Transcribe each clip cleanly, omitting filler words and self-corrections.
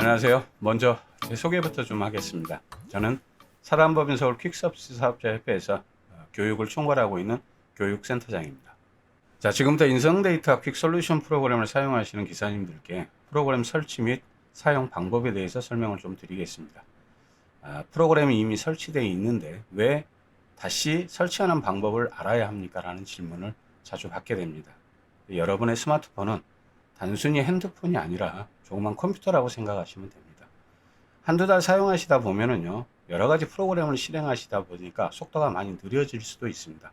안녕하세요. 먼저 제 소개부터 좀 하겠습니다. 저는 사단법인 서울 퀵서비스 사업자협회에서 교육을 총괄하고 있는 교육센터장입니다. 자, 지금부터 인성데이터 퀵솔루션 프로그램을 사용하시는 기사님들께 프로그램 설치 및 사용 방법에 대해서 설명을 좀 드리겠습니다. 프로그램이 이미 설치되어 있는데 왜 다시 설치하는 방법을 알아야 합니까? 라는 질문을 자주 받게 됩니다. 여러분의 스마트폰은 단순히 핸드폰이 아니라 조그만 컴퓨터라고 생각하시면 됩니다. 한두 달 사용하시다 보면은요, 여러 가지 프로그램을 실행하시다 보니까 속도가 많이 느려질 수도 있습니다.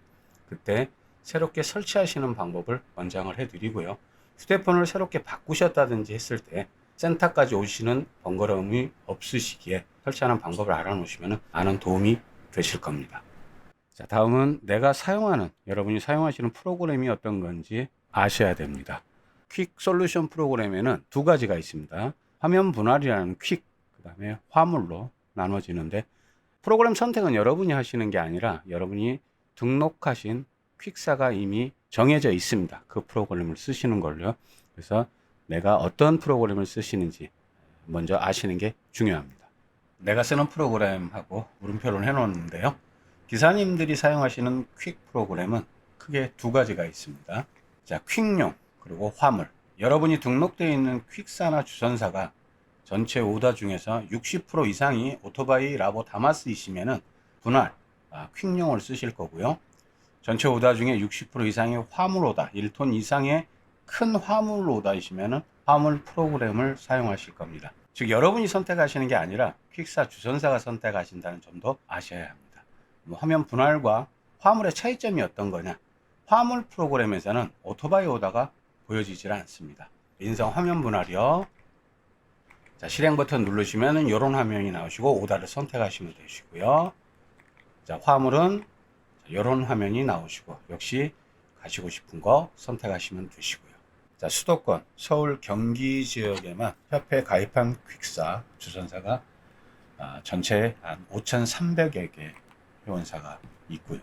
그때 새롭게 설치하시는 방법을 권장을 해드리고요. 휴대폰을 새롭게 바꾸셨다든지 했을 때 센터까지 오시는 번거로움이 없으시기에 설치하는 방법을 알아놓으시면 많은 도움이 되실 겁니다. 자, 다음은 내가 사용하는, 여러분이 사용하시는 프로그램이 어떤 건지 아셔야 됩니다. 퀵 솔루션 프로그램에는 두 가지가 있습니다. 화면 분할이라는 퀵, 그 다음에 화물로 나눠지는데, 프로그램 선택은 여러분이 하시는 게 아니라 여러분이 등록하신 퀵사가 이미 정해져 있습니다. 그 프로그램을 쓰시는 걸요. 그래서 내가 어떤 프로그램을 쓰시는지 먼저 아시는 게 중요합니다. 내가 쓰는 프로그램하고 물음표를 해놓았는데요. 기사님들이 사용하시는 퀵 프로그램은 크게 두 가지가 있습니다. 자, 퀵용 그리고 화물. 여러분이 등록되어 있는 퀵사나 주선사가 전체 오더 중에서 60% 이상이 오토바이 라보 다마스이시면은 분할 퀵용을 쓰실 거고요. 전체 오더 중에 60% 이상이 화물 오더, 1톤 이상의 큰 화물 오더이시면은 화물 프로그램을 사용하실 겁니다. 즉 여러분이 선택하시는 게 아니라 퀵사 주선사가 선택하신다는 점도 아셔야 합니다. 화면 분할과 화물의 차이점이 어떤 거냐? 화물 프로그램에서는 오토바이 오더가 보여지질 않습니다. 인성 화면 분할이요. 자, 실행 버튼 누르시면 이런 화면이 나오시고 오더를 선택하시면 되시고요. 자, 화물은 이런 화면이 나오시고 역시 가시고 싶은 거 선택하시면 되시고요. 자, 수도권 서울 경기 지역에만 협회 가입한 퀵사 주선사가 전체 한 5,300여 개 회원사가 있고요.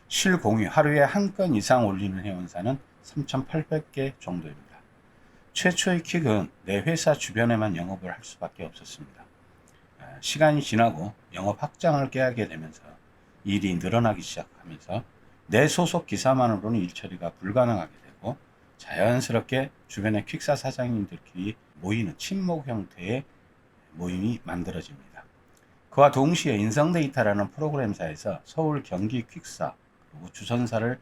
실공유 하루에 한 건 이상 올리는 회원사는 3,800개 정도입니다. 최초의 퀵은 내 회사 주변에만 영업을 할 수밖에 없었습니다. 시간이 지나고 영업 확장을 깨하게 되면서 일이 늘어나기 시작하면서 내 소속 기사만으로는 일 처리가 불가능하게 되고 자연스럽게 주변의 퀵사 사장님들끼리 모이는 친목 형태의 모임이 만들어집니다. 그와 동시에 인성데이터라는 프로그램사에서 서울 경기 퀵사 그리고 주선사를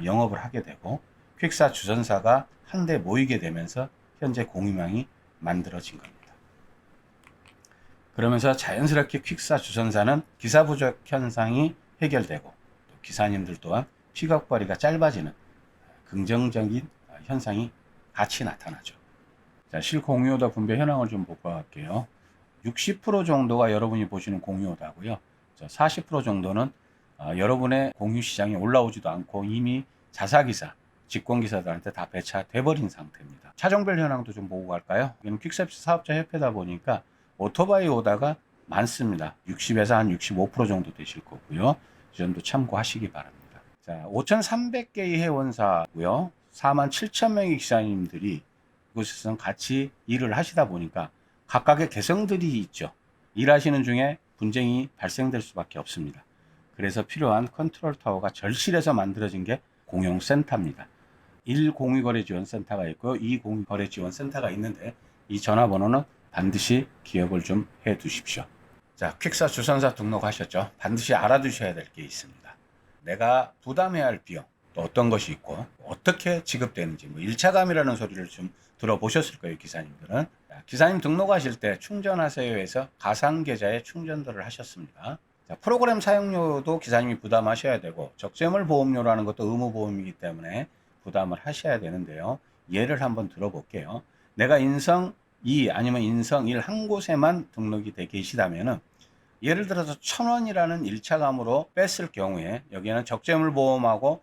영업을 하게 되고 퀵사 주선사가 한데 모이게 되면서 현재 공유망이 만들어진 겁니다. 그러면서 자연스럽게 퀵사 주선사는 기사 부족 현상이 해결되고 또 기사님들 또한 픽업거리가 짧아지는 긍정적인 현상이 같이 나타나죠. 자, 실공유오더 분배 현황을 좀 보고 갈게요. 60% 정도가 여러분이 보시는 공유오더고요. 40% 정도는 여러분의 공유 시장에 올라오지도 않고 이미 자사기사, 직공기사들한테 다 배차돼 버린 상태입니다. 차종별 현황도 좀 보고 갈까요? 여기는 퀵서비스 사업자 협회다 보니까 오토바이 오더가 많습니다. 60에서 한 65% 정도 되실 거고요. 이 점도 참고하시기 바랍니다. 자, 5,300개의 회원사고요. 47,000명의 기사님들이 이곳에서 같이 일을 하시다 보니까 각각의 개성들이 있죠. 일하시는 중에 분쟁이 발생될 수밖에 없습니다. 그래서 필요한 컨트롤 타워가 절실해서 만들어진 게 공용센터입니다. 1공유거래지원센터가 있고요. 2공유거래지원센터가 있는데 이 전화번호는 반드시 기억을 좀 해 두십시오. 자, 퀵사 주선사 등록하셨죠? 반드시 알아두셔야 될 게 있습니다. 내가 부담해야 할 비용, 또 어떤 것이 있고 어떻게 지급되는지 1차감이라는 소리를 좀 들어보셨을 거예요. 기사님들은. 기사님 등록하실 때 충전하세요 해서 가상계좌에 충전도를 하셨습니다. 자, 프로그램 사용료도 기사님이 부담하셔야 되고 적재물 보험료라는 것도 의무보험이기 때문에 부담을 하셔야 되는데요. 예를 한번 들어볼게요. 내가 인성 2 아니면 인성 1 한 곳에만 등록이 돼 계시다면은 예를 들어서 1,000원이라는 1차감으로 뺐을 경우에 여기에는 적재물 보험하고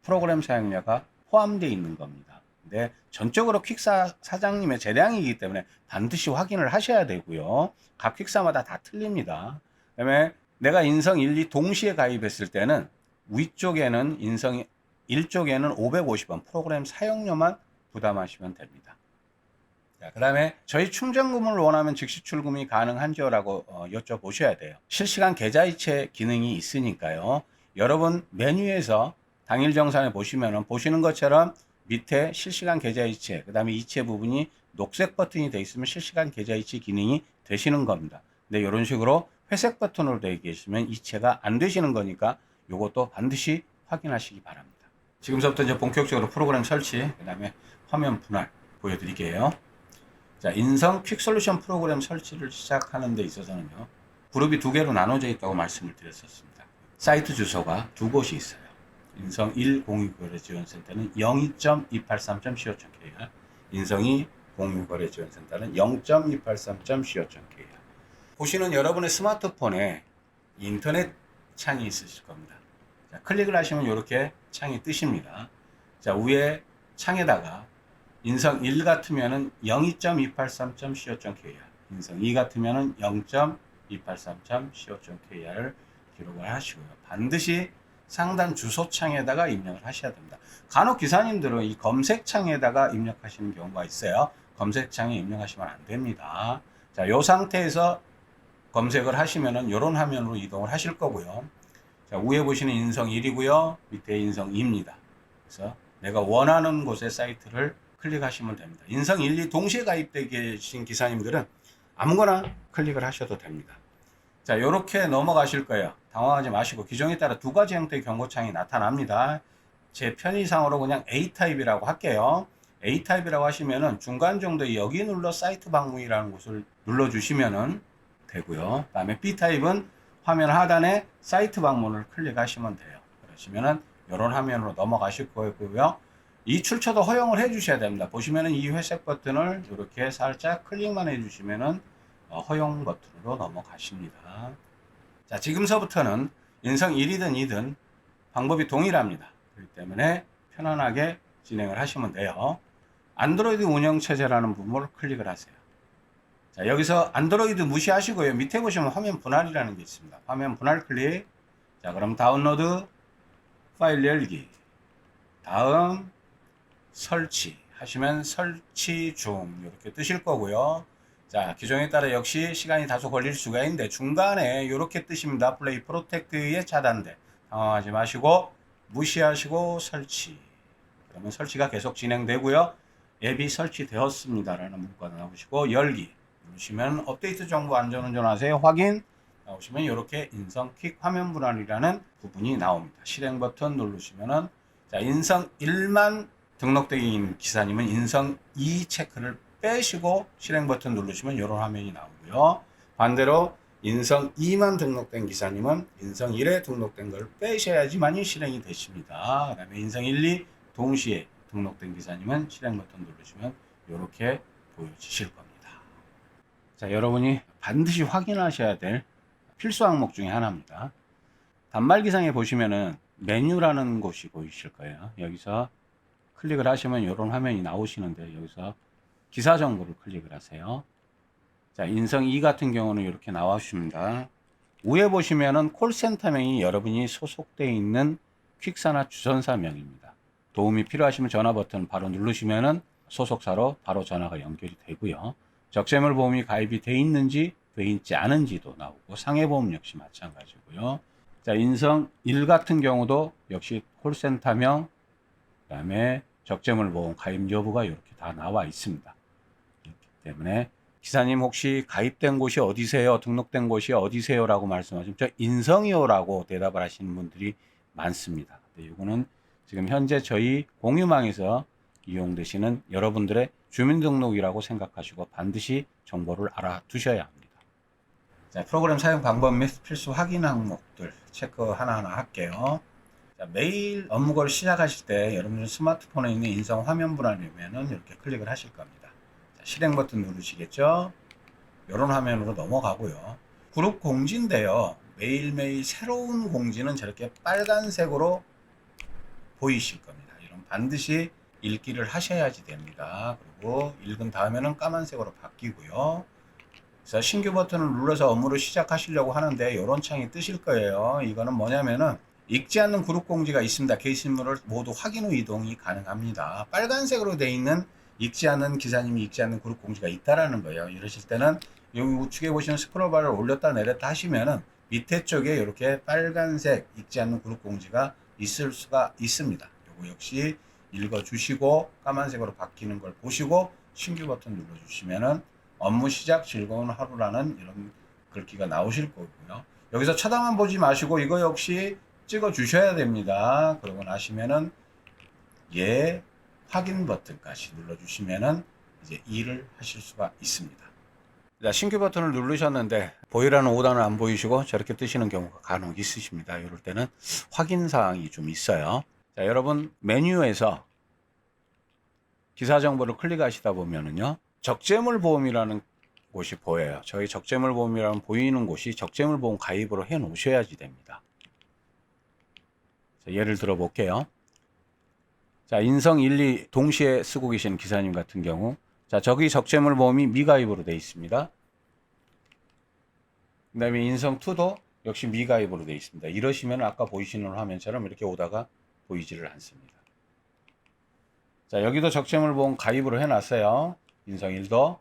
프로그램 사용료가 포함되어 있는 겁니다. 근데 전적으로 퀵사 사장님의 재량이기 때문에 반드시 확인을 하셔야 되고요. 각 퀵사마다 다 틀립니다. 그다음에 내가 인성 1, 2 동시에 가입했을 때는 위쪽에는 인성 1쪽에는 550원 프로그램 사용료만 부담하시면 됩니다. 자, 그다음에 저희 충전금을 원하면 즉시 출금이 가능한지요라고 여쭤보셔야 돼요. 실시간 계좌이체 기능이 있으니까요. 여러분 메뉴에서 당일 정산에 보시면은 보시는 것처럼 밑에 실시간 계좌이체, 그다음에 이체 부분이 녹색 버튼이 되어 있으면 실시간 계좌이체 기능이 되시는 겁니다. 근데 이런 식으로 회색 버튼으로 되어 계시면 이체가 안 되시는 거니까 이것도 반드시 확인하시기 바랍니다. 지금부터 이제 본격적으로 프로그램 설치, 그다음에 화면 분할 보여드릴게요. 자, 인성 퀵솔루션 프로그램 설치를 시작하는 데 있어서는요, 그룹이 두 개로 나눠져 있다고 말씀을 드렸었습니다. 사이트 주소가 두 곳이 있어요. 인성 1 공유거래지원센터는 02.283.co.kr, 인성 2 공유거래지원센터는 0.283.co.kr. 보시는 여러분의 스마트폰에 인터넷 창이 있으실 겁니다. 자, 클릭을 하시면 이렇게 창이 뜨십니다. 자, 위에 창에다가 인성 1 같으면은 02.283.co.kr, 인성 2 같으면은 0.283.co.kr을 기록을 하시고요. 반드시 상단 주소창에다가 입력을 하셔야 됩니다. 간혹 기사님들은 이 검색창에다가 입력하시는 경우가 있어요. 검색창에 입력하시면 안 됩니다. 자, 이 상태에서 검색을 하시면은 이런 화면으로 이동을 하실 거고요. 자, 위에 보시는 인성 1이고요. 밑에 인성 2입니다. 그래서 내가 원하는 곳의 사이트를 클릭하시면 됩니다. 인성 1, 2 동시에 가입되어 계신 기사님들은 아무거나 클릭을 하셔도 됩니다. 자, 이렇게 넘어가실 거예요. 당황하지 마시고 기종에 따라 두 가지 형태의 경고창이 나타납니다. 제 편의상으로 그냥 A타입이라고 할게요. A타입이라고 하시면은 중간 정도에 여기 눌러 사이트 방문이라는 곳을 눌러주시면은 되고요. 그 다음에 B타입은 화면 하단에 사이트 방문을 클릭하시면 돼요. 그러시면은 이런 화면으로 넘어가실 거고요. 이 출처도 허용을 해 주셔야 됩니다. 보시면은 이 회색 버튼을 이렇게 살짝 클릭만 해 주시면은 허용 버튼으로 넘어가십니다. 자, 지금서부터는 인성 1이든 2든 방법이 동일합니다. 그렇기 때문에 편안하게 진행을 하시면 돼요. 안드로이드 운영체제라는 부분을 클릭을 하세요. 자, 여기서 안드로이드 무시하시고요. 밑에 보시면 화면 분할이라는 게 있습니다. 화면 분할 클릭. 자, 그럼 다운로드, 파일 열기, 다음 설치 하시면 설치 중 이렇게 뜨실 거고요. 자, 기종에 따라 역시 시간이 다소 걸릴 수가 있는데 중간에 이렇게 뜨십니다. 플레이 프로텍트에 차단돼. 당황하지 마시고 무시하시고 설치. 그러면 설치가 계속 진행되고요. 앱이 설치되었습니다 라는 문구가 나오시고 열기 누르시면 업데이트 정보 안전운전하세요 확인 나오시면 이렇게 인성 퀵 화면 분할이라는 부분이 나옵니다. 실행 버튼 누르시면은 자, 인성 1만 등록된 기사님은 인성 2 체크를 빼시고 실행 버튼 누르시면 이런 화면이 나오고요. 반대로 인성 2만 등록된 기사님은 인성 1에 등록된 걸 빼셔야지만이 실행이 되십니다. 그 다음에 인성 1, 2 동시에 등록된 기사님은 실행 버튼 누르시면 이렇게 보여지실 겁니다. 자, 여러분이 반드시 확인하셔야 될 필수 항목 중에 하나입니다. 단말기상에 보시면은 메뉴라는 곳이 보이실 거예요. 여기서 클릭을 하시면 이런 화면이 나오시는데 여기서 기사 정보를 클릭을 하세요. 자, 인성 2 같은 경우는 이렇게 나와줍니다. 위에 보시면은 콜센터명이 여러분이 소속되어 있는 퀵사나 주선사명입니다. 도움이 필요하시면 전화 버튼 바로 누르시면은 소속사로 바로 전화가 연결이 되고요. 적재물 보험이 가입이 돼 있는지 돼 있지 않은지도 나오고 상해보험 역시 마찬가지고요. 자, 인성 1 같은 경우도 역시 콜센터명, 그 다음에 적재물 보험 가입 여부가 이렇게 다 나와 있습니다. 그렇기 때문에 기사님 혹시 가입된 곳이 어디세요? 등록된 곳이 어디세요? 라고 말씀하시면 저 인성이요 라고 대답을 하시는 분들이 많습니다. 이거는 지금 현재 저희 공유망에서 이용되시는 여러분들의 주민등록이라고 생각하시고 반드시 정보를 알아두셔야 합니다. 자, 프로그램 사용 방법 및 필수 확인 항목들 체크 하나하나 할게요. 자, 메일 업무를 시작하실 때 여러분 스마트폰에 있는 인성 화면 분할이면은 이렇게 클릭을 하실 겁니다. 자, 실행 버튼 누르시겠죠? 이런 화면으로 넘어가고요. 그룹 공지인데요. 매일매일 새로운 공지는 저렇게 빨간색으로 보이실 겁니다. 이런 반드시 읽기를 하셔야지 됩니다. 그리고 읽은 다음에는 까만색으로 바뀌고요. 그래서 신규 버튼을 눌러서 업무를 시작하시려고 하는데 이런 창이 뜨실 거예요. 이거는 뭐냐면은 읽지 않는 그룹 공지가 있습니다. 게시물을 모두 확인 후 이동이 가능합니다. 빨간색으로 되어 있는 읽지 않는 기사님이 읽지 않는 그룹 공지가 있다라는 거예요. 이러실 때는 여기 우측에 보시는 스크롤바를 올렸다 내렸다 하시면은 밑에 쪽에 이렇게 빨간색 읽지 않는 그룹 공지가 있을 수가 있습니다. 요거 역시 읽어 주시고 까만색으로 바뀌는 걸 보시고 신규 버튼 눌러 주시면은 업무 시작 즐거운 하루라는 이런 글귀가 나오실 거고요. 여기서 쳐다만 보지 마시고 이거 역시 찍어 주셔야 됩니다. 그러고 나시면은 예 확인 버튼까지 눌러 주시면은 이제 일을 하실 수가 있습니다. 자, 신규 버튼을 누르셨는데 보이라는 5단을 안 보이시고 저렇게 뜨시는 경우가 간혹 있으십니다. 이럴 때는 확인 사항이 좀 있어요. 자, 여러분 메뉴에서 기사 정보를 클릭하시다 보면은요. 적재물보험이라는 곳이 보여요. 저희 적재물보험이라는 보이는 곳이 적재물보험 가입으로 해 놓으셔야지 됩니다. 자, 예를 들어 볼게요. 자, 인성 1, 2 동시에 쓰고 계시는 기사님 같은 경우 자, 저기 적재물보험이 미가입으로 되어 있습니다. 그 다음에 인성 2도 역시 미가입으로 되어 있습니다. 이러시면 아까 보이시는 화면처럼 이렇게 오다가 보이지를 않습니다. 자, 여기도 적재물보험 가입으로 해놨어요. 인성 1도.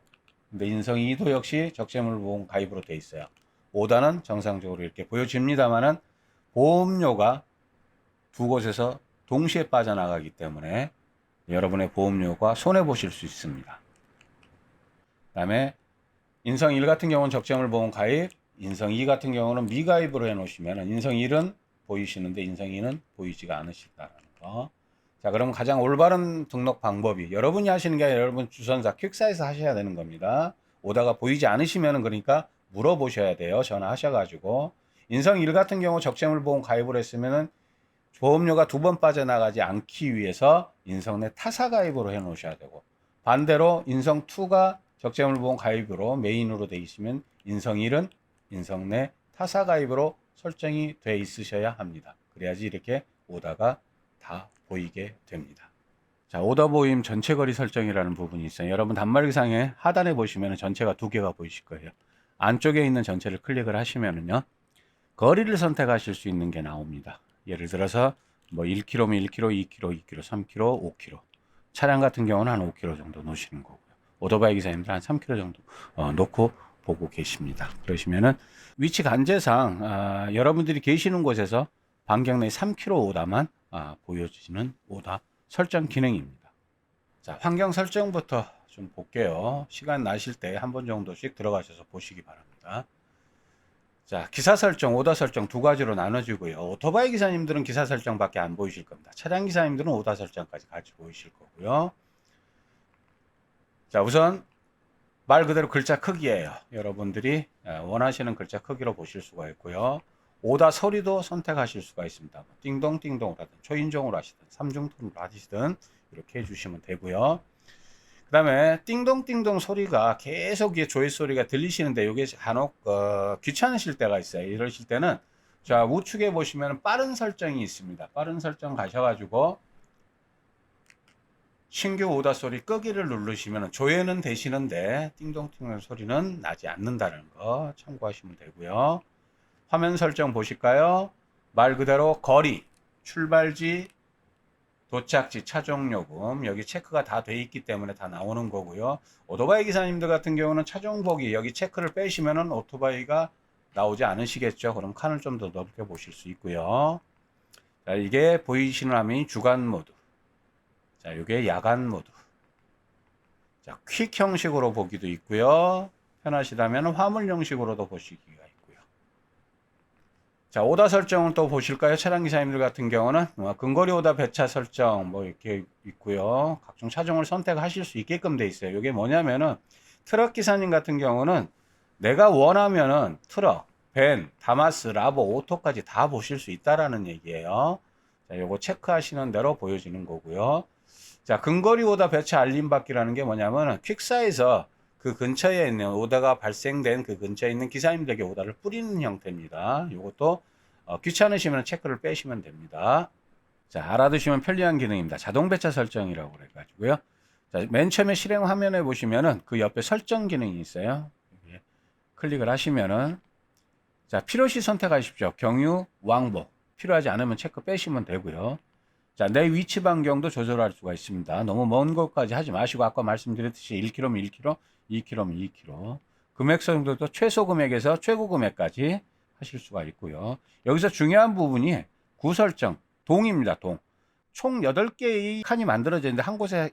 근데 인성 2도 역시 적재물보험 가입으로 되어 있어요. 5단은 정상적으로 이렇게 보여집니다만은 보험료가 두 곳에서 동시에 빠져나가기 때문에 여러분의 보험료가 손해보실 수 있습니다. 그 다음에 인성 1 같은 경우는 적재물보험 가입, 인성 2 같은 경우는 미가입으로 해놓으시면 인성 1은 보이시는데 인성 2는 보이지가 않으시다라는 거. 자, 그럼 가장 올바른 등록 방법이 여러분이 하시는 게 아니라 여러분 주선사 퀵사에서 하셔야 되는 겁니다. 오다가 보이지 않으시면은 그러니까 물어보셔야 돼요. 전화하셔가지고. 인성 1 같은 경우 적재물보험 가입을 했으면은 보험료가 두 번 빠져나가지 않기 위해서 인성 내 타사 가입으로 해 놓으셔야 되고, 반대로 인성 2가 적재물보험 가입으로 메인으로 돼 있으면 인성 1은 인성 내 타사 가입으로 설정이 돼 있으셔야 합니다. 그래야지 이렇게 오다가 다 보이게 됩니다. 자, 오더 보임 전체 거리 설정이라는 부분이 있어요. 여러분 단말기상에 하단에 보시면 전체가 두 개가 보이실 거예요. 안쪽에 있는 전체를 클릭을 하시면은요, 거리를 선택하실 수 있는 게 나옵니다. 예를 들어서 뭐 1km면 1km, 2km, 2km, 3km, 5km. 차량 같은 경우는 한 5km 정도 놓으시는 거고요. 오토바이 기사님들 한 3km 정도 놓고 보고 계십니다. 그러시면은 위치 관제상 여러분들이 계시는 곳에서 반경 내 3km 오다만 보여지는 오다 설정 기능입니다. 자, 환경 설정부터 좀 볼게요. 시간 나실 때 한 번 정도씩 들어가셔서 보시기 바랍니다. 자, 기사 설정, 오다 설정 두 가지로 나눠지고요. 오토바이 기사님들은 기사 설정밖에 안 보이실 겁니다. 차량 기사님들은 오다 설정까지 같이 보이실 거고요. 자, 우선 말 그대로 글자 크기예요. 여러분들이 원하시는 글자 크기로 보실 수가 있고요. 오다 소리도 선택하실 수가 있습니다. 띵동띵동으로 하든 초인종으로 하시든 삼중톤으로 하시든 이렇게 해주시면 되고요. 그 다음에 띵동띵동 소리가 계속 조회 소리가 들리시는데 이게 간혹 귀찮으실 때가 있어요. 이러실 때는 자, 우측에 보시면 빠른 설정이 있습니다. 빠른 설정 가셔가지고 신규 오다 소리 끄기를 누르시면 조회는 되시는데 띵동띵동 소리는 나지 않는다는 거 참고하시면 되고요. 화면 설정 보실까요? 말 그대로 거리, 출발지, 도착지, 차종요금 여기 체크가 다 돼 있기 때문에 다 나오는 거고요. 오토바이 기사님들 같은 경우는 차종보기 여기 체크를 빼시면은 오토바이가 나오지 않으시겠죠. 그럼 칸을 좀 더 넓게 보실 수 있고요. 자, 이게 보이시는 화면이 주간 모드. 자, 이게 야간 모드. 자, 퀵 형식으로 보기도 있고요. 편하시다면 화물 형식으로도 보시기가 있고요. 자, 오다 설정을 또 보실까요? 차량 기사님들 같은 경우는 근거리 오다 배차 설정 뭐 이렇게 있고요. 각종 차종을 선택하실 수 있게끔 돼 있어요. 이게 뭐냐면은 트럭 기사님 같은 경우는 내가 원하면은 트럭, 밴, 다마스, 라보, 오토까지 다 보실 수 있다라는 얘기예요. 자, 요거 체크하시는 대로 보여지는 거고요. 자, 근거리 오다 배차 알림 받기라는 게 뭐냐면은 퀵사에서 그 근처에 있는 오다가 발생된 그 근처에 있는 기사님들에게 오다를 뿌리는 형태입니다. 이것도 귀찮으시면 체크를 빼시면 됩니다. 자, 알아두시면 편리한 기능입니다. 자동 배차 설정이라고 그래가지고요. 자, 맨 처음에 실행 화면에 보시면은 그 옆에 설정 기능이 있어요. 클릭을 하시면은 자, 필요시 선택하십시오. 경유, 왕복. 필요하지 않으면 체크 빼시면 되고요. 자, 내 위치 반경도 조절할 수가 있습니다. 너무 먼 곳까지 하지 마시고 아까 말씀드렸듯이 1km면 1km, 2km면 2km. 금액 설정도 최소 금액에서 최고 금액까지 하실 수가 있고요. 여기서 중요한 부분이 구설정, 동입니다. 동. 총 8개의 칸이 만들어지는데 한 곳에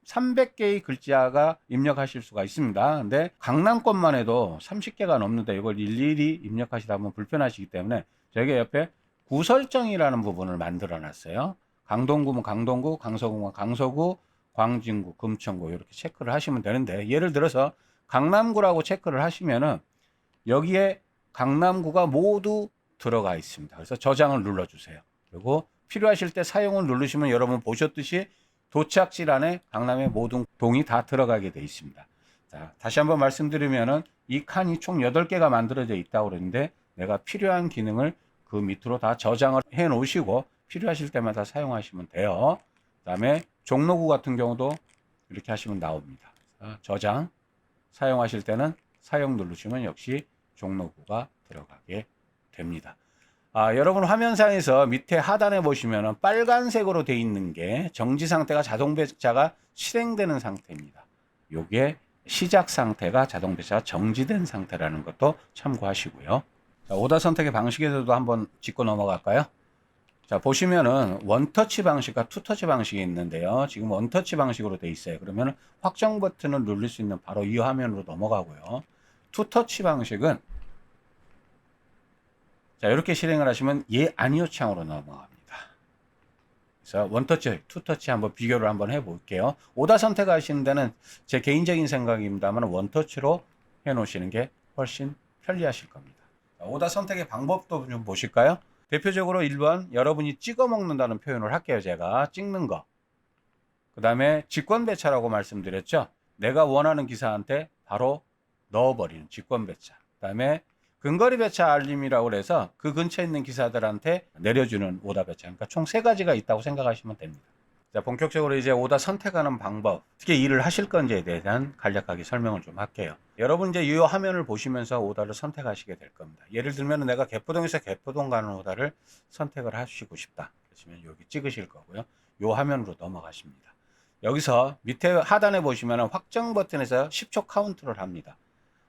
300개의 글자가 입력하실 수가 있습니다. 근데 강남권만 해도 30개가 넘는데 이걸 일일이 입력하시다 보면 불편하시기 때문에 저희가 옆에 구설정이라는 부분을 만들어 놨어요. 강동구면 강동구, 강서구면 강서구, 광진구, 금천구 이렇게 체크를 하시면 되는데 예를 들어서 강남구라고 체크를 하시면은 여기에 강남구가 모두 들어가 있습니다. 그래서 저장을 눌러주세요. 그리고 필요하실 때 사용을 누르시면 여러분 보셨듯이 도착지 안에 강남의 모든 동이 다 들어가게 되어 있습니다. 자, 다시 한번 말씀드리면은 이 칸이 총 8개가 만들어져 있다고 그러는데 내가 필요한 기능을 그 밑으로 다 저장을 해 놓으시고 필요하실 때마다 사용하시면 돼요. 그 다음에 종로구 같은 경우도 이렇게 하시면 나옵니다. 저장, 사용하실 때는 사용 누르시면 역시 종로구가 들어가게 됩니다. 여러분 화면상에서 밑에 하단에 보시면 빨간색으로 되어 있는 게 정지 상태가 자동 배차가 실행되는 상태입니다. 요게 시작 상태가 자동 배차가 정지된 상태라는 것도 참고하시고요. 자, 오다 선택의 방식에서도 한번 짚고 넘어갈까요? 자, 보시면은 원터치 방식과 투터치 방식이 있는데요. 지금 원터치 방식으로 되어 있어요. 그러면 확정 버튼을 누를 수 있는 바로 이 화면으로 넘어가고요. 투터치 방식은 자, 이렇게 실행을 하시면 예, 아니요 창으로 넘어갑니다. 그래서 원터치, 투터치 한번 비교를 한번 해볼게요. 오다 선택하시는 데는 제 개인적인 생각입니다만 원터치로 해 놓으시는 게 훨씬 편리하실 겁니다. 자, 오다 선택의 방법도 좀 보실까요? 대표적으로 1번 여러분이 찍어 먹는다는 표현을 할게요. 제가 찍는 거. 그 다음에 직권 배차라고 말씀드렸죠. 내가 원하는 기사한테 바로 넣어버리는 직권 배차. 그 다음에 근거리 배차 알림이라고 해서 그 근처에 있는 기사들한테 내려주는 오다 배차. 그러니까 총 3가지가 있다고 생각하시면 됩니다. 자, 본격적으로 이제 오다 선택하는 방법, 어떻게 일을 하실 건지에 대한 간략하게 설명을 좀 할게요. 여러분 이제 이 화면을 보시면서 오다를 선택하시게 될 겁니다. 예를 들면 내가 개포동에서 개포동 가는 오다를 선택을 하시고 싶다. 그러시면 여기 찍으실 거고요. 이 화면으로 넘어가십니다. 여기서 밑에 하단에 보시면 확정 버튼에서 10초 카운트를 합니다.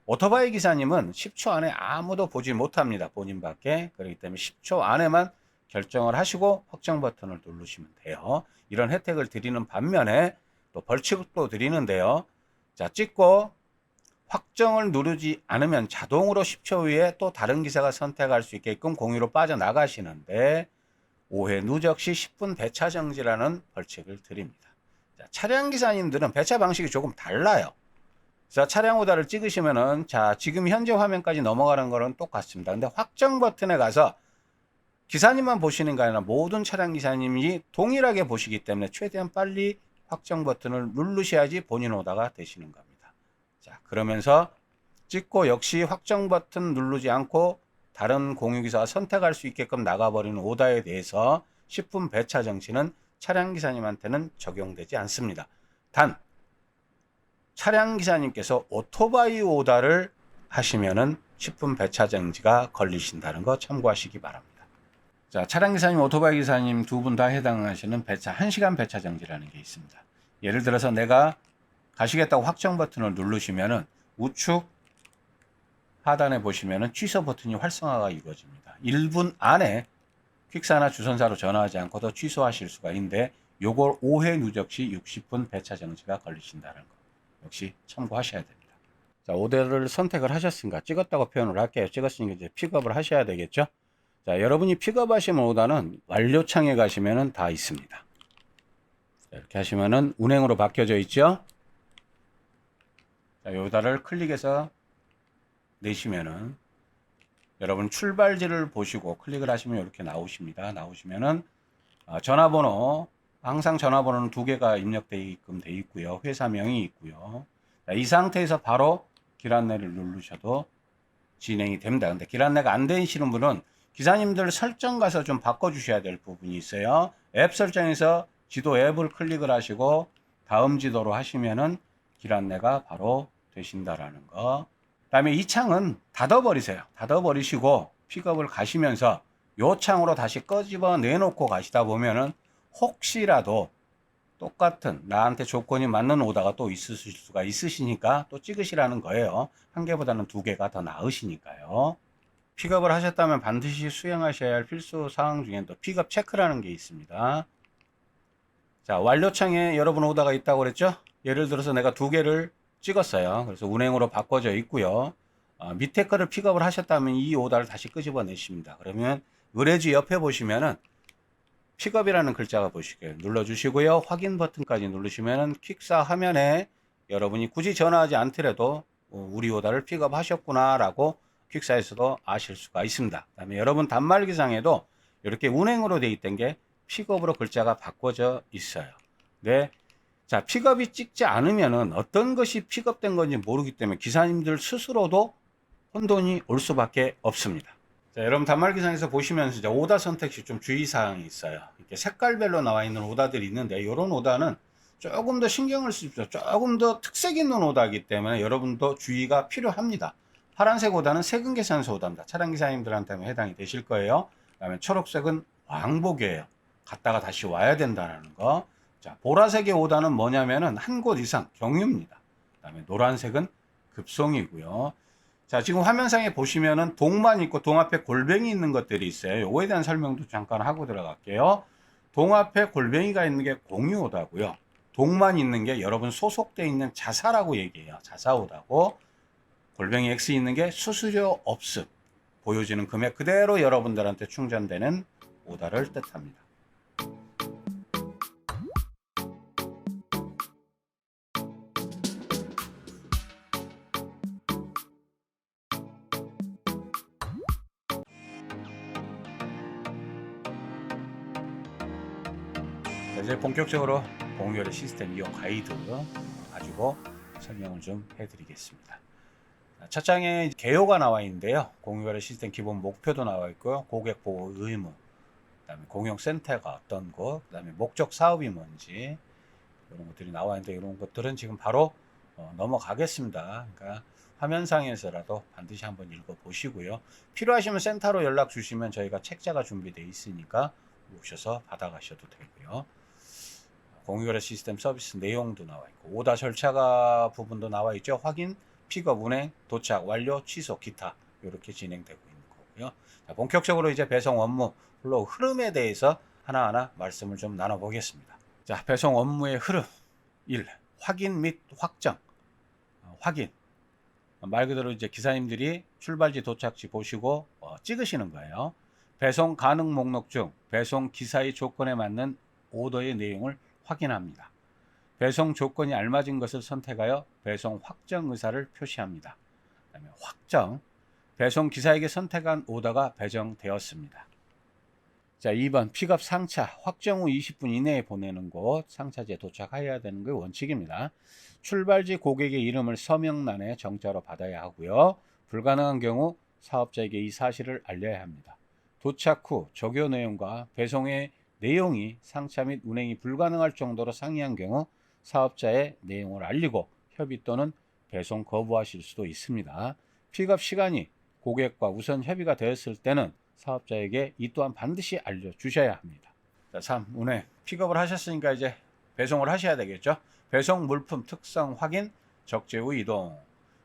오토바이 기사님은 10초 안에 아무도 보지 못합니다. 본인밖에. 그렇기 때문에 10초 안에만 결정을 하시고 확정 버튼을 누르시면 돼요. 이런 혜택을 드리는 반면에 또 벌칙도 드리는데요. 자, 찍고 확정을 누르지 않으면 자동으로 10초 후에 또 다른 기사가 선택할 수 있게끔 공유로 빠져나가시는데 5회 누적 시 10분 배차 정지라는 벌칙을 드립니다. 자, 차량 기사님들은 배차 방식이 조금 달라요. 자, 차량 오다를 찍으시면은 자, 지금 현재 화면까지 넘어가는 거는 똑같습니다. 근데 확정 버튼에 가서 기사님만 보시는 게 아니라 모든 차량 기사님이 동일하게 보시기 때문에 최대한 빨리 확정 버튼을 누르셔야지 본인 오다가 되시는 겁니다. 자, 그러면서 찍고 역시 확정 버튼 누르지 않고 다른 공유기사가 선택할 수 있게끔 나가버리는 오다에 대해서 10분 배차 정지는 차량 기사님한테는 적용되지 않습니다. 단 차량 기사님께서 오토바이 오다를 하시면은 10분 배차 정지가 걸리신다는 거 참고하시기 바랍니다. 자, 차량 기사님, 오토바이 기사님 두 분 다 해당하시는 배차 1시간 배차 정지라는 게 있습니다. 예를 들어서 내가 가시겠다고 확정 버튼을 누르시면은 우측 하단에 보시면은 취소 버튼이 활성화가 이루어집니다. 1분 안에 퀵사나 주선사로 전화하지 않고도 취소하실 수가 있는데 요걸 5회 누적 시 60분 배차 정지가 걸리신다는 거 역시 참고하셔야 됩니다. 자, 오다를 선택을 하셨으니까 찍었다고 표현을 할게요. 찍었으니까 이제 픽업을 하셔야 되겠죠. 자, 여러분이 픽업하시면 오다는 완료창에 가시면은 다 있습니다. 자, 이렇게 하시면은 운행으로 바뀌어져 있죠. 자, 이 오다를 클릭해서 내시면은 여러분 출발지를 보시고 클릭을 하시면 이렇게 나오십니다. 나오시면은 전화번호, 항상 전화번호는 2개가 입력되게끔 되어 있고요. 회사명이 있고요. 자, 이 상태에서 바로 길 안내를 누르셔도 진행이 됩니다. 근데 길 안내가 안 되시는 분은 기사님들 설정 가서 좀 바꿔주셔야 될 부분이 있어요. 앱 설정에서 지도 앱을 클릭을 하시고 다음 지도로 하시면은 길 안내가 바로 되신다라는 거. 그 다음에 이 창은 닫아버리세요. 닫아버리시고 픽업을 가시면서 요 창으로 다시 끄집어 내놓고 가시다 보면은 혹시라도 똑같은 나한테 조건이 맞는 오다가 또 있으실 수가 있으시니까 또 찍으시라는 거예요. 한 개보다는 두 개가 더 나으시니까요. 픽업을 하셨다면 반드시 수행하셔야 할 필수 사항 중에 또 픽업 체크라는 게 있습니다. 자, 완료창에 여러분 오다가 있다고 그랬죠? 예를 들어서 내가 두 개를 찍었어요. 그래서 운행으로 바꿔져 있고요. 밑에 거를 픽업을 하셨다면 이 오다를 다시 끄집어내십니다. 그러면 의뢰지 옆에 보시면은 픽업이라는 글자가 보시게 눌러주시고요. 확인 버튼까지 누르시면 퀵사 화면에 여러분이 굳이 전화하지 않더라도 우리 오다를 픽업하셨구나 라고 퀵사에서도 아실 수가 있습니다. 그 다음에 여러분 단말기상에도 이렇게 운행으로 돼 있던 게 픽업으로 글자가 바꿔져 있어요. 네. 자, 픽업이 찍지 않으면은 어떤 것이 픽업된 건지 모르기 때문에 기사님들 스스로도 혼돈이 올 수밖에 없습니다. 자, 여러분 단말기상에서 보시면서 이제 오다 선택 시 좀 주의사항이 있어요. 이렇게 색깔별로 나와 있는 오다들이 있는데 이런 오다는 조금 더 신경을 쓰십시오. 조금 더 특색 있는 오다이기 때문에 여러분도 주의가 필요합니다. 파란색 오다는 세금 계산서 오다입니다. 차량 기사님들한테는 해당이 되실 거예요. 그 다음에 초록색은 왕복이에요. 갔다가 다시 와야 된다는 거. 자, 보라색의 오다는 뭐냐면은 한 곳 이상 경유입니다. 그 다음에 노란색은 급송이고요. 자, 지금 화면상에 보시면은 동만 있고 동 앞에 골뱅이 있는 것들이 있어요. 요거에 대한 설명도 잠깐 하고 들어갈게요. 동 앞에 골뱅이가 있는 게 공유오다고요. 동만 있는 게 여러분 소속돼 있는 자사라고 얘기해요. 자사오다고. 골뱅이 X 있는 게 수수료 없음. 보여지는 금액 그대로 여러분들한테 충전되는 오다를 뜻합니다. 이제 본격적으로 공유의 시스템 이용 가이드 가지고 설명을 좀 해드리겠습니다. 첫 장에 개요가 나와 있는데요. 공유의 시스템 기본 목표도 나와 있고요. 고객 보호 의무, 그다음에 공용 센터가 어떤 것, 그다음에 목적 사업이 뭔지 이런 것들이 나와 있는데 이런 것들은 지금 바로 넘어가겠습니다. 그러니까 화면상에서라도 반드시 한번 읽어보시고요. 필요하시면 센터로 연락 주시면 저희가 책자가 준비되어 있으니까 오셔서 받아가셔도 되고요. 공유거래 시스템 서비스 내용도 나와 있고 오다 절차가 부분도 나와 있죠. 확인, 픽업, 운행, 도착, 완료, 취소, 기타 이렇게 진행되고 있는 거고요. 자, 본격적으로 이제 배송 업무 플로우 흐름에 대해서 하나하나 말씀을 좀 나눠보겠습니다. 자, 배송 업무의 흐름 1. 확인 및 확정. 확인. 말 그대로 이제 기사님들이 출발지 도착지 보시고 찍으시는 거예요. 배송 가능 목록 중 배송 기사의 조건에 맞는 오더의 내용을 확인합니다. 배송 조건이 알맞은 것을 선택하여 배송 확정 의사를 표시합니다. 그다음에 확정. 배송 기사에게 선택한 오더가 배정되었습니다. 자, 2번 픽업 상차 확정 후 20분 이내에 보내는 곳 상차지에 도착해야 되는 게 원칙입니다. 출발지 고객의 이름을 서명란에 정자로 받아야 하고요. 불가능한 경우 사업자에게 이 사실을 알려야 합니다. 도착 후 적요 내용과 배송의 내용이 상차 및 운행이 불가능할 정도로 상이한 경우 사업자의 내용을 알리고 협의 또는 배송 거부하실 수도 있습니다. 픽업 시간이 고객과 우선 협의가 되었을 때는 사업자에게 이 또한 반드시 알려주셔야 합니다. 자, 3. 운행. 픽업을 하셨으니까 이제 배송을 하셔야 되겠죠. 배송 물품 특성 확인, 적재 후 이동.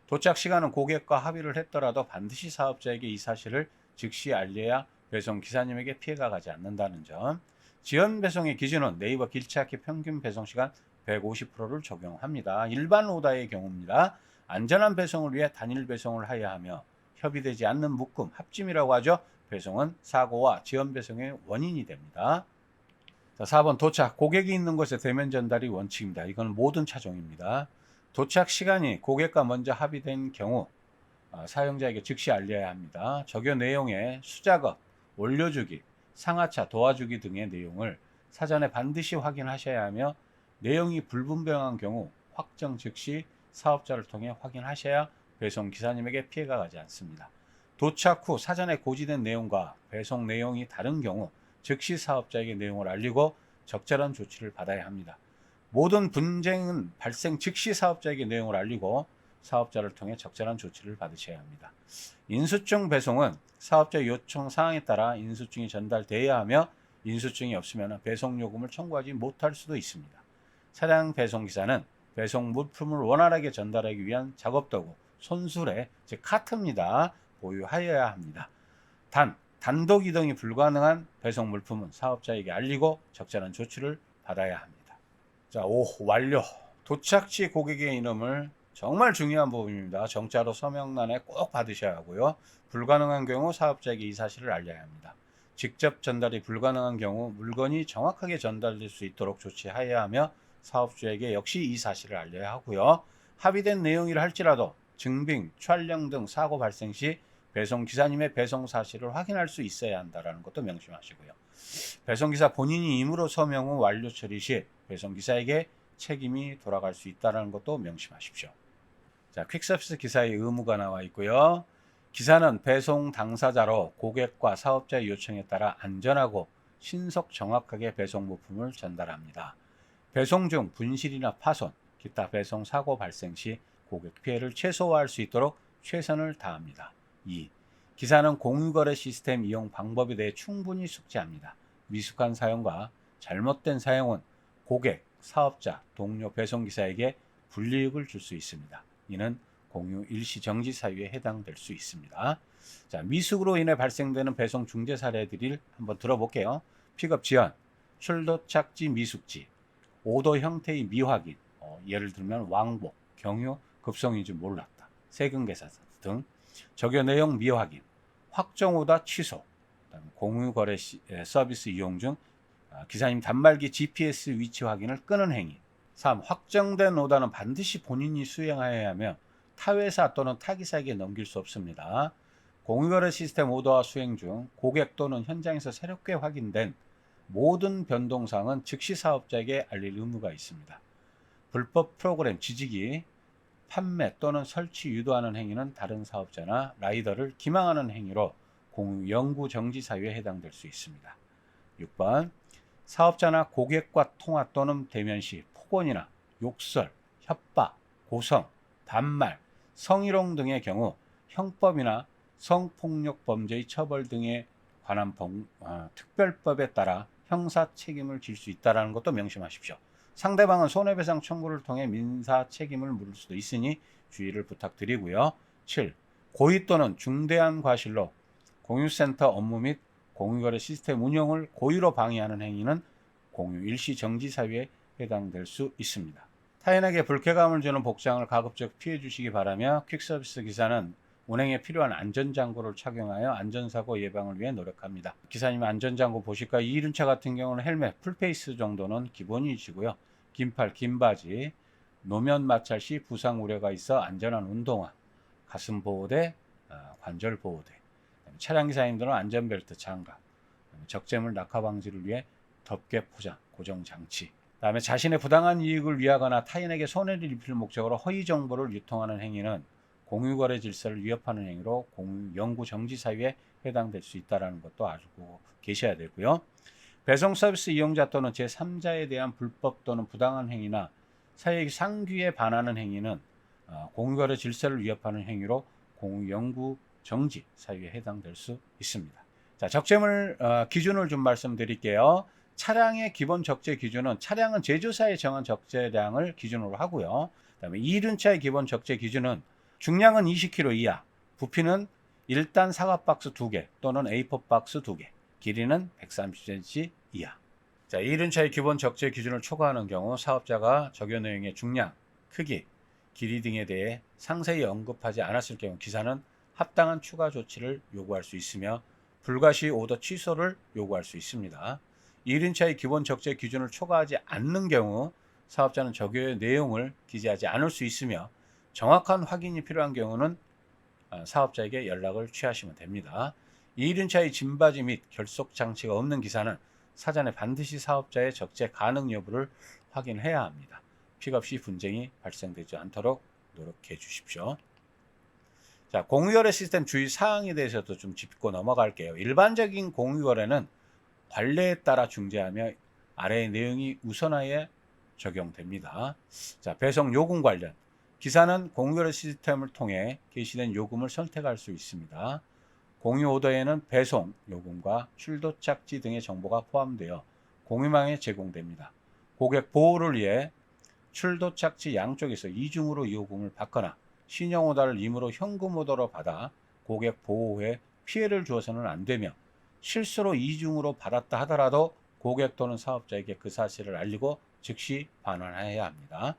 도착 시간은 고객과 합의를 했더라도 반드시 사업자에게 이 사실을 즉시 알려야 배송 기사님에게 피해가 가지 않는다는 점. 지연 배송의 기준은 네이버 길찾기 평균 배송 시간 150%를 적용합니다. 일반 오다의 경우입니다. 안전한 배송을 위해 단일 배송을 하여야 하며 협의되지 않는 묶음, 합짐이라고 하죠. 배송은 사고와 지연 배송의 원인이 됩니다. 자, 4번 도착. 고객이 있는 곳에 대면 전달이 원칙입니다. 이건 모든 차종입니다. 도착 시간이 고객과 먼저 합의된 경우 사용자에게 즉시 알려야 합니다. 적요 내용에 수작업, 올려주기, 상하차, 도와주기 등의 내용을 사전에 반드시 확인하셔야 하며 내용이 불분명한 경우 확정 즉시 사업자를 통해 확인하셔야 배송 기사님에게 피해가 가지 않습니다. 도착 후 사전에 고지된 내용과 배송 내용이 다른 경우 즉시 사업자에게 내용을 알리고 적절한 조치를 받아야 합니다. 모든 분쟁은 발생 즉시 사업자에게 내용을 알리고 사업자를 통해 적절한 조치를 받으셔야 합니다. 인수증 배송은 사업자 요청 사항에 따라 인수증이 전달되어야 하며 인수증이 없으면 배송 요금을 청구하지 못할 수도 있습니다. 차량 배송 기사는 배송 물품을 원활하게 전달하기 위한 작업도구, 손수레, 즉 카트입니다. 보유하여야 합니다. 단, 단독 이동이 불가능한 배송 물품은 사업자에게 알리고 적절한 조치를 받아야 합니다. 자, 5. 완료. 도착지 고객의 이름을 정말 중요한 부분입니다. 정자로 서명란에 꼭 받으셔야 하고요. 불가능한 경우 사업자에게 이 사실을 알려야 합니다. 직접 전달이 불가능한 경우 물건이 정확하게 전달될 수 있도록 조치하여야 하며 사업주에게 역시 이 사실을 알려야 하고요. 합의된 내용이라 할지라도 증빙, 촬영 등 사고 발생 시 배송 기사님의 배송 사실을 확인할 수 있어야 한다는 것도 명심하시고요. 배송 기사 본인이 임의로 서명 후 완료 처리 시 배송 기사에게 책임이 돌아갈 수 있다는 것도 명심하십시오. 자, 퀵서비스 기사의 의무가 나와 있고요. 기사는 배송 당사자로 고객과 사업자의 요청에 따라 안전하고 신속 정확하게 배송 물품을 전달합니다. 배송 중 분실이나 파손, 기타 배송 사고 발생 시 고객 피해를 최소화할 수 있도록 최선을 다합니다. 2. 기사는 공유거래 시스템 이용 방법에 대해 충분히 숙지합니다. 미숙한 사용과 잘못된 사용은 고객, 사업자, 동료 배송기사에게 불이익을 줄 수 있습니다. 이는 공유 일시 정지 사유에 해당될 수 있습니다. 자, 미숙으로 인해 발생되는 배송 중재 사례들을 한번 들어볼게요. 픽업 지연, 출도착지 미숙지, 오더 형태의 미확인, 예를 들면 왕복, 경유, 급송인 줄 몰랐다, 세금 계산 등, 적요 내용 미확인, 확정 오더 취소, 공유 거래 서비스 이용 중 기사님 단말기 GPS 위치 확인을 끄는 행위. 3. 확정된 오더는 반드시 본인이 수행하여야 하며 타회사 또는 타기사에게 넘길 수 없습니다. 공유거래 시스템 오더와 수행 중 고객 또는 현장에서 새롭게 확인된 모든 변동사항은 즉시 사업자에게 알릴 의무가 있습니다. 불법 프로그램 지지기, 판매 또는 설치 유도하는 행위는 다른 사업자나 라이더를 기망하는 행위로 공유 영구 정지 사유에 해당될 수 있습니다. 6번. 사업자나 고객과 통화 또는 대면 시 폭언이나 욕설, 협박, 고성, 반말, 성희롱 등의 경우 형법이나 성폭력 범죄의 처벌 등에 관한 특별법에 따라 형사 책임을 질 수 있다는 것도 명심하십시오. 상대방은 손해배상 청구를 통해 민사 책임을 물을 수도 있으니 주의를 부탁드리고요. 7. 고의 또는 중대한 과실로 공유센터 업무 및 공유거래 시스템 운영을 고의로 방해하는 행위는 공유 일시 정지 사유에 해당될 수 있습니다. 타인에게 불쾌감을 주는 복장을 가급적 피해 주시기 바라며 퀵서비스 기사는 운행에 필요한 안전장구를 착용하여 안전사고 예방을 위해 노력합니다. 기사님 안전장구 보실까요? 이륜차 같은 경우는 헬멧, 풀페이스 정도는 기본이시고요. 긴팔, 긴 바지, 노면 마찰 시 부상 우려가 있어 안전한 운동화, 가슴 보호대, 관절 보호대, 차량 기사님들은 안전벨트, 장갑, 적재물 낙하 방지를 위해 덮개 포장, 고정 장치, 다음에 자신의 부당한 이익을 위하거나 타인에게 손해를 입힐 목적으로 허위 정보를 유통하는 행위는 공유거래 질서를 위협하는 행위로 공유 영구 정지 사유에 해당될 수 있다는 것도 알고 계셔야 되고요. 배송 서비스 이용자 또는 제3자에 대한 불법 또는 부당한 행위나 사회의 상규에 반하는 행위는 공유거래 질서를 위협하는 행위로 공유 영구 정지 사유에 해당될 수 있습니다. 자, 적재물 기준을 좀 말씀드릴게요. 차량의 기본 적재 기준은 차량은 제조사에 정한 적재량을 기준으로 하고요. 그다음에 이륜차의 기본 적재 기준은 중량은 20kg 이하, 부피는 1단 사과 박스 2개 또는 A4 박스 2개, 길이는 130cm 이하. 자, 이륜차의 기본 적재 기준을 초과하는 경우 사업자가 적요 내용의 중량, 크기, 길이 등에 대해 상세히 언급하지 않았을 경우 기사는 합당한 추가 조치를 요구할 수 있으며 불가시 오더 취소를 요구할 수 있습니다. 이륜차의 기본 적재 기준을 초과하지 않는 경우 사업자는 적요의 내용을 기재하지 않을 수 있으며 정확한 확인이 필요한 경우는 사업자에게 연락을 취하시면 됩니다. 이륜차의 짐바지 및 결속 장치가 없는 기사는 사전에 반드시 사업자의 적재 가능 여부를 확인해야 합니다. 픽업 시 분쟁이 발생되지 않도록 노력해 주십시오. 자, 공유거래 시스템 주의 사항에 대해서도 좀 짚고 넘어갈게요. 일반적인 공유거래는 관례에 따라 중재하며 아래의 내용이 우선하에 적용됩니다. 자, 배송 요금 관련. 기사는 공유거래 시스템을 통해 게시된 요금을 선택할 수 있습니다. 공유 오더에는 배송, 요금과 출도착지 등의 정보가 포함되어 공유망에 제공됩니다. 고객 보호를 위해 출도착지 양쪽에서 이중으로 요금을 받거나 신형 오더를 임의로 현금 오더로 받아 고객 보호에 피해를 주어서는 안 되며, 실수로 이중으로 받았다 하더라도 고객 또는 사업자에게 그 사실을 알리고 즉시 반환해야 합니다.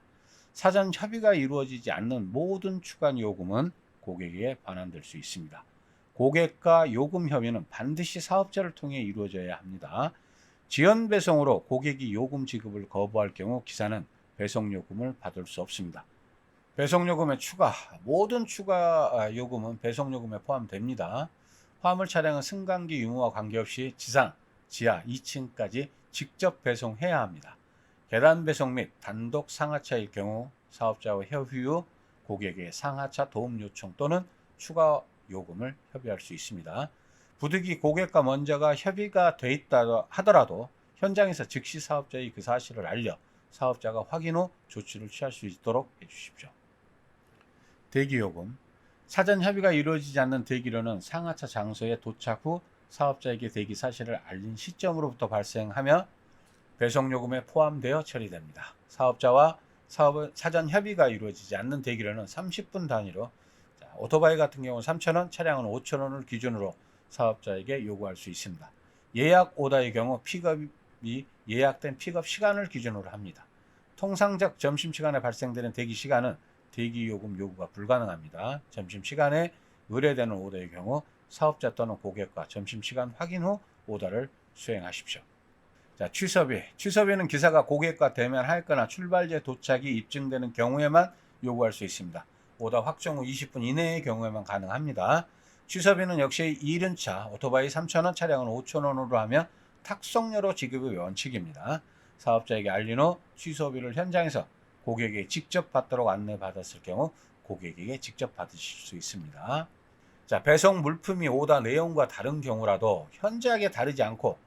사전 협의가 이루어지지 않는 모든 추가 요금은 고객에게 반환될 수 있습니다. 고객과 요금 협의는 반드시 사업자를 통해 이루어져야 합니다. 지연 배송으로 고객이 요금 지급을 거부할 경우 기사는 배송 요금을 받을 수 없습니다. 배송 요금의 추가, 모든 추가 요금은 배송 요금에 포함됩니다. 화물 차량은 승강기 유무와 관계없이 지상, 지하 2층까지 직접 배송해야 합니다. 계단 배송 및 단독 상하차일 경우 사업자와 협의 후 고객의 상하차 도움 요청 또는 추가 요금을 협의할 수 있습니다. 부득이 고객과 먼저가 협의가 돼 있다 하더라도 현장에서 즉시 사업자의 그 사실을 알려 사업자가 확인 후 조치를 취할 수 있도록 해주십시오. 대기요금. 사전 협의가 이루어지지 않는 대기료는 상하차 장소에 도착 후 사업자에게 대기 사실을 알린 시점으로부터 발생하며 배송요금에 포함되어 처리됩니다. 사업자와 사업은 사전 협의가 이루어지지 않는 대기료는 30분 단위로, 오토바이 같은 경우는 3,000원, 차량은 5,000원을 기준으로 사업자에게 요구할 수 있습니다. 예약 오다의 경우 픽업이 예약된 픽업 시간을 기준으로 합니다. 통상적 점심시간에 발생되는 대기시간은 대기요금 요구가 불가능합니다. 점심시간에 의뢰되는 오더의 경우 사업자 또는 고객과 점심시간 확인 후 오더를 수행하십시오. 취소비. 취소비는 기사가 고객과 대면하였거나 출발지에 도착이 입증되는 경우에만 요구할 수 있습니다. 오더 확정 후 20분 이내의 경우에만 가능합니다. 취소비는 역시 이륜차, 오토바이 3,000원, 차량은 5,000원으로 하며 탁송료로 지급의 원칙입니다. 사업자에게 알린 후 취소비를 현장에서 고객에게 직접 받도록 안내받았을 경우 고객에게 직접 받으실 수 있습니다. 배송 물품이 오더 내용과 다른 경우라도 현저하게 다르지 않고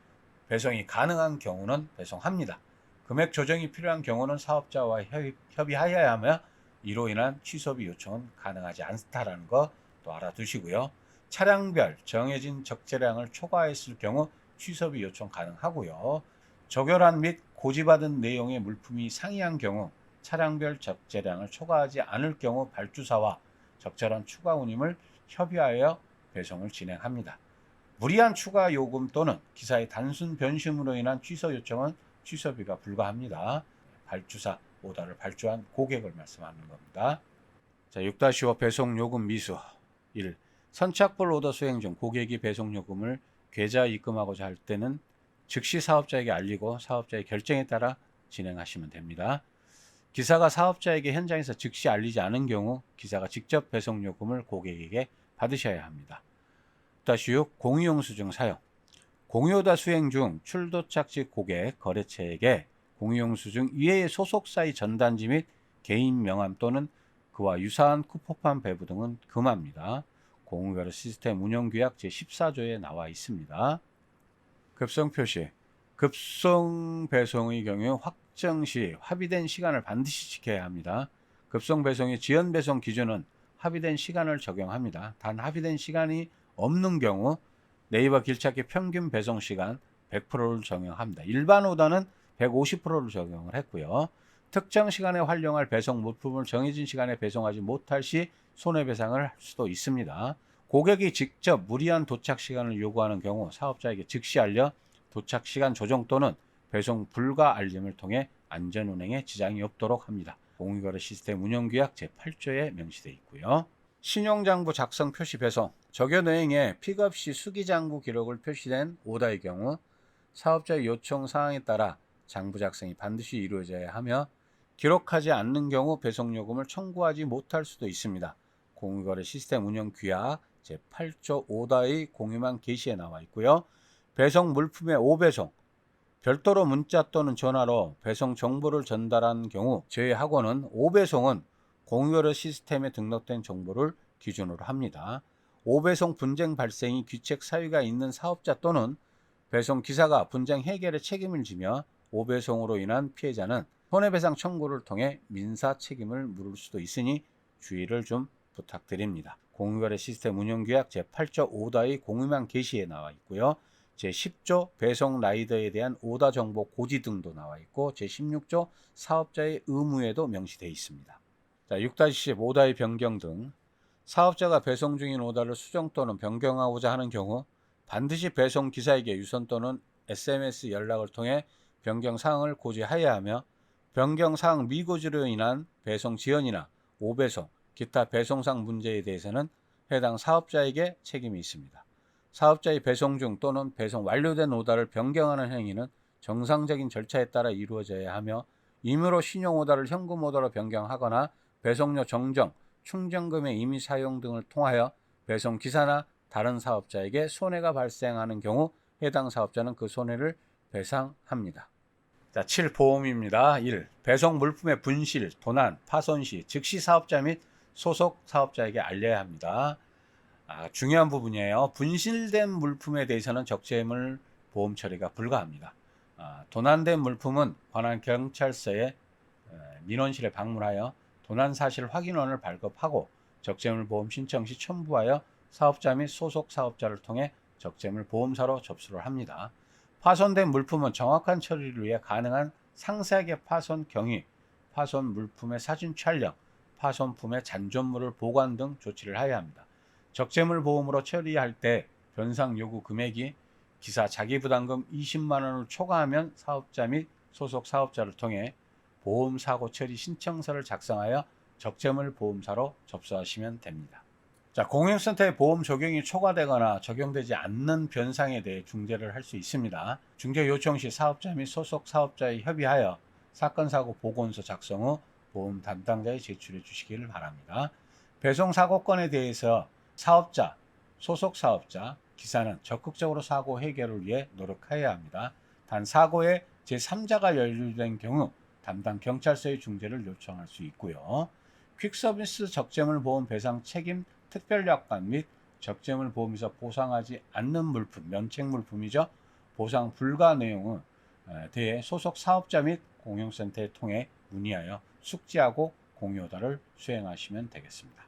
배송이 가능한 경우는 배송합니다. 금액 조정이 필요한 경우는 사업자와 협의하여야 하며 이로 인한 취소비 요청은 가능하지 않다라는 거 또 알아두시고요. 차량별 정해진 적재량을 초과했을 경우 취소비 요청 가능하고요. 적혈한 및 고지받은 내용의 물품이 상이한 경우 차량별 적재량을 초과하지 않을 경우 발주사와 적절한 추가 운임을 협의하여 배송을 진행합니다. 무리한 추가 요금 또는 기사의 단순 변심으로 인한 취소 요청은 취소비가 불가합니다. 발주사 오더를 발주한 고객을 말씀하는 겁니다. 6-5 배송 요금 미수. 1. 선착불 오더 수행 중 고객이 배송 요금을 계좌 입금하고자 할 때는 즉시 사업자에게 알리고 사업자의 결정에 따라 진행하시면 됩니다. 기사가 사업자에게 현장에서 즉시 알리지 않은 경우 기사가 직접 배송 요금을 고객에게 받으셔야 합니다. 6. 공유영수증 사용. 공유오더 수행 중 출도착지 고객, 거래처에게 공유영수증 이외의 소속사의 전단지 및 개인 명함 또는 그와 유사한 쿠폰판 배부 등은 금합니다. 공유거래 시스템 운영규약 제14조에 나와 있습니다. 급송 표시. 급송 배송의 경우 확정 시 합의된 시간을 반드시 지켜야 합니다. 급송 배송의 지연 배송 기준은 합의된 시간을 적용합니다. 단 합의된 시간이 없는 경우 네이버 길찾기 평균 배송 시간 100%를 적용합니다. 일반 오더는 150%를 적용을 했고요. 특정 시간에 활용할 배송 물품을 정해진 시간에 배송하지 못할 시 손해배상을 할 수도 있습니다. 고객이 직접 무리한 도착 시간을 요구하는 경우 사업자에게 즉시 알려 도착 시간 조정 또는 배송 불가 알림을 통해 안전운행에 지장이 없도록 합니다. 공유거래 시스템 운영규약 제8조에 명시되어 있고요. 신용장부 작성 표시 배송. 적여내행에 픽업 시 수기장부 기록을 표시된 오더의 경우 사업자의 요청 사항에 따라 장부 작성이 반드시 이루어져야 하며 기록하지 않는 경우 배송요금을 청구하지 못할 수도 있습니다. 공유거래 시스템 운영 규약 제8조 오더의 공유망 게시에 나와 있고요. 배송 물품의 오배송. 별도로 문자 또는 전화로 배송 정보를 전달한 경우 제외하고는 오배송은 공유거래 시스템에 등록된 정보를 기준으로 합니다. 오배송 분쟁 발생이 귀책 사유가 있는 사업자 또는 배송 기사가 분쟁 해결에 책임을 지며 오배송으로 인한 피해자는 손해배상 청구를 통해 민사 책임을 물을 수도 있으니 주의를 좀 부탁드립니다. 공유거래 시스템 운영규약 제8조 오다의 공유망 게시에 나와 있고요. 제10조 배송 라이더에 대한 오다 정보 고지 등도 나와 있고 제16조 사업자의 의무에도 명시되어 있습니다. 자, 6-10 오다의 변경 등 사업자가 배송 중인 오다를 수정 또는 변경하고자 하는 경우 반드시 배송 기사에게 유선 또는 SMS 연락을 통해 변경 사항을 고지하여야 하며 변경 사항 미고지로 인한 배송 지연이나 오배송, 기타 배송상 문제에 대해서는 해당 사업자에게 책임이 있습니다. 사업자의 배송 중 또는 배송 완료된 오다를 변경하는 행위는 정상적인 절차에 따라 이루어져야 하며 임의로 신용 오다를 현금 오다로 변경하거나 배송료 정정, 충전금의 임의 사용 등을 통하여 배송 기사나 다른 사업자에게 손해가 발생하는 경우 해당 사업자는 그 손해를 배상합니다. 자, 7 보험입니다. 1. 배송 물품의 분실, 도난, 파손 시 즉시 사업자 및 소속 사업자에게 알려야 합니다. 중요한 부분이에요. 분실된 물품에 대해서는 적재물 보험 처리가 불가합니다. 도난된 물품은 관할 경찰서에 민원실에 방문하여 도난 사실 확인원을 발급하고 적재물 보험 신청 시 첨부하여 사업자 및 소속 사업자를 통해 적재물 보험사로 접수를 합니다. 파손된 물품은 정확한 처리를 위해 가능한 상세하게 파손 경위, 파손 물품의 사진 촬영, 파손품의 잔존물을 보관 등 조치를 하여야 합니다. 적재물 보험으로 처리할 때 변상 요구 금액이 기사 자기부담금 20만 원을 초과하면 사업자 및 소속 사업자를 통해 보험사고 처리 신청서를 작성하여 적재물 보험사로 접수하시면 됩니다. 자, 공영센터의 보험 적용이 초과되거나 적용되지 않는 변상에 대해 중재를 할 수 있습니다. 중재 요청 시 사업자 및 소속 사업자에 협의하여 사건 사고 보고서 작성 후 보험 담당자에 제출해 주시기를 바랍니다. 배송 사고 건에 대해서 사업자, 소속 사업자, 기사는 적극적으로 사고 해결을 위해 노력해야 합니다. 단 사고에 제3자가 연루된 경우 담당 경찰서의 중재를 요청할 수 있고요. 퀵서비스 적재물 보험 배상 책임 특별약관 및 적재물 보험에서 보상하지 않는 물품, 면책 물품이죠. 보상 불가 내용은 대해 소속 사업자 및 공영센터에 통해 문의하여 숙지하고 공유오다를 수행하시면 되겠습니다.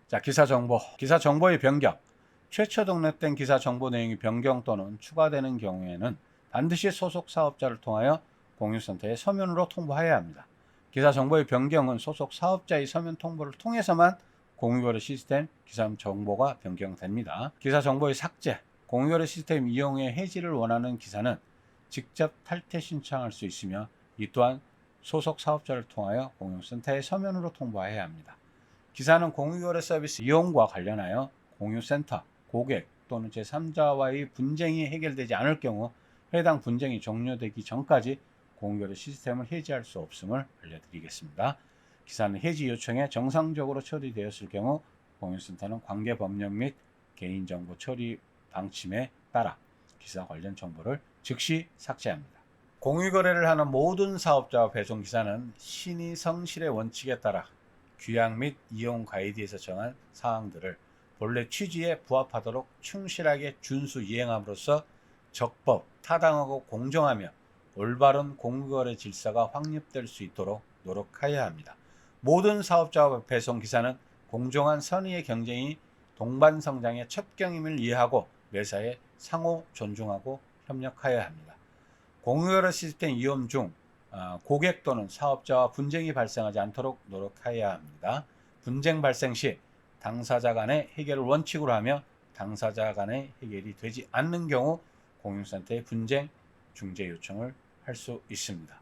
자, 기사 정보. 기사 정보의 변경. 최초 등록된 기사 정보 내용이 변경 또는 추가되는 경우에는 반드시 소속 사업자를 통하여 공유센터에 서면으로 통보해야 합니다. 기사 정보의 변경은 소속 사업자의 서면 통보를 통해서만 공유거래 시스템 기사 정보가 변경됩니다. 기사 정보의 삭제, 공유거래 시스템 이용의 해지를 원하는 기사는 직접 탈퇴 신청할 수 있으며 이 또한 소속 사업자를 통하여 공유센터에 서면으로 통보해야 합니다. 기사는 공유거래 서비스 이용과 관련하여 공유센터, 고객 또는 제3자와의 분쟁이 해결되지 않을 경우 해당 분쟁이 종료되기 전까지 공유거래 시스템을 해지할 수 없음을 알려드리겠습니다. 기사는 해지 요청에 정상적으로 처리되었을 경우 공유센터는 관계 법령 및 개인정보 처리 방침에 따라 기사 관련 정보를 즉시 삭제합니다. 공유거래를 하는 모든 사업자와 배송기사는 신의 성실의 원칙에 따라 규약 및 이용 가이드에서 정한 사항들을 본래 취지에 부합하도록 충실하게 준수 이행함으로써 적법, 타당하고 공정하며 올바른 공유거래 질서가 확립될 수 있도록 노력해야 합니다. 모든 사업자와 배송기사는 공정한 선의의 경쟁이 동반 성장의 첩경임을 이해하고 매사에 상호 존중하고 협력해야 합니다. 공유거래 시스템 이용 중 고객 또는 사업자와 분쟁이 발생하지 않도록 노력해야 합니다. 분쟁 발생 시 당사자 간의 해결을 원칙으로 하며 당사자 간의 해결이 되지 않는 경우 공유센터에 분쟁 중재 요청을 할 수 있습니다.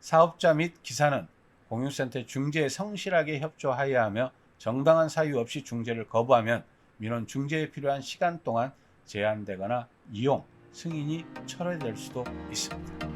사업자 및 기사는 공유센터 중재에 성실하게 협조하여야 하며 정당한 사유 없이 중재를 거부하면 민원 중재에 필요한 시간 동안 제한되거나 이용, 승인이 철회될 수도 있습니다.